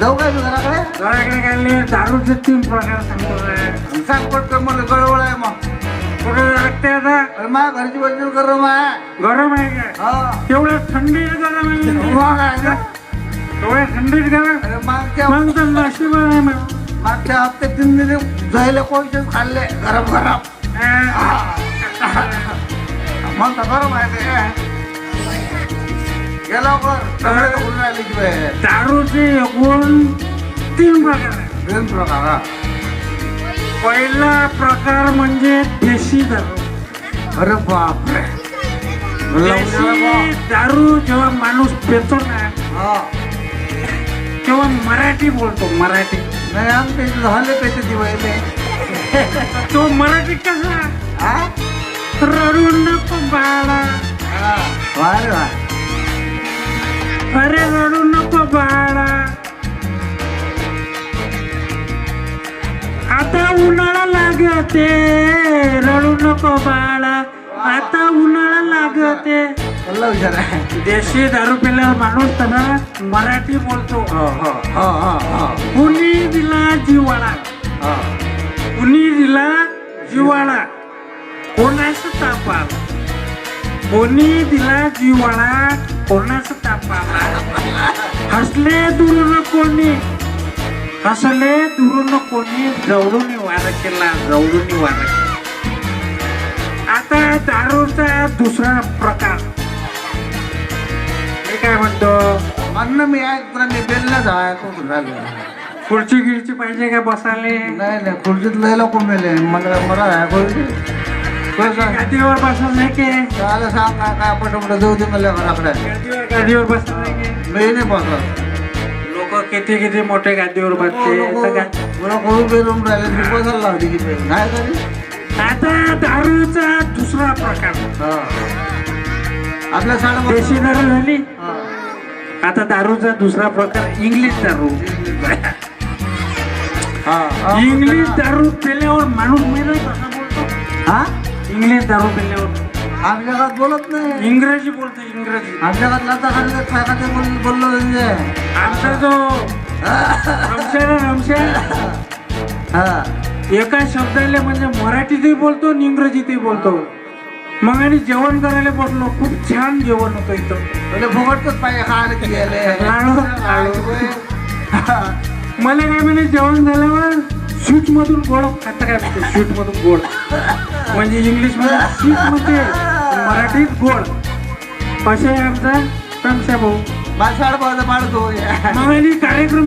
जाऊ काय तू घराकडे? घराकडे काय दारूचे 3 प्रकार सांगतो. सांग पटकन मला गडबड आहे मग. कुठे लागते आता? अरे मा घरची बदल गरम आहे. गरम आहे काय? हा. तेवढ्या थंडीत गरम आहे. मग आहे का? तेवढ्या थंडीत गरम. अरे मागच्या मग तर नशीब आहे मग. मागच्या हप्त्यात 3 दिवस जायला कोणते खाल्ले गरम गरम. मग तर गरम आहे ते. गेला दारूचे एकूण 3 प्रकार आहे. 3 प्रकार हा. पहिला प्रकार म्हणजे देशी दारू. अरे बापरे. देशी दारू जेव्हा माणूस पितो ना हा. तेव्हा मराठी बोलतो. मराठी नाही आमचे झाले पेटे दिवाळी. तो मराठी कसा? हा. रडू नको बाळा. वारे वा. अरे रडू नको बाळा. आता उन्हाळा लागते. रडू नको बाळा. आता उन्हाळा लागते. मला विचार आहे. देशी दारू पिल्यावर माणूस त्याला मराठी बोलतो. कुणी दिला जिवाळा. कुणी दिला जिवाळा. कोणाचा ताप आला. कोणी दिला जिवाळा. कोणाचा ताप आला. हसले दुरून कोणी. हसले दुरून कोणी. जवळून वार केला. जवळून वार केला. आता दारूचा दुसरा प्रकार मी काय म्हणतो. म्हणणं मी ऐकतो मी बेललाच ऐकून झालं. खुर्ची गिरची पाहिजे का बसाले? नाही खुर्चीत लय लोक मेले. मला ऐकू गादीवर बसायला नाही के? त्याला सांग काय काय पटपट जाऊ दे मला घराकडे. गादीवर बसायला नाही के? मी नाही बसत. लोक किती मोठे गादीवर बसते. मला करून बेरून राहिले मी बसायला लागली की नाही तरी. आता दारूचा दुसरा प्रकार आपल्या शाळा देशी दारू झाली. आता दारूचा दुसरा प्रकार इंग्लिश दारू. इंग्लिश दारू पिल्यावर माणूस मेला कसा बोलतो? हा. इंग्लिश दारू पिल्यावर आपल्या घरात बोलत नाही. इंग्रजी बोलतो. इंग्रजी. आपल्या घरात लाता खाल्ले खायला बोललो म्हणजे आमचा जो रमशेर हा. एका शब्दाला म्हणजे मराठीतही बोलतो आणि इंग्रजीतही बोलतो. मग आणि जेवण करायला बसलो. खूप छान जेवण होतं इथं. म्हणजे फुकटच पाहिजे खायला की मला काय म्हणे जेवण झाल्यावर स्वीट मधून गोड खाता काय म्हणते. स्वीट मधून गोड म्हणजे इंग्लिश मध्ये स्वीट मध्ये मराठीत गोड. असे आमचा रमशा भाऊ. मासाळ बाळगतो. मग आणि कार्यक्रम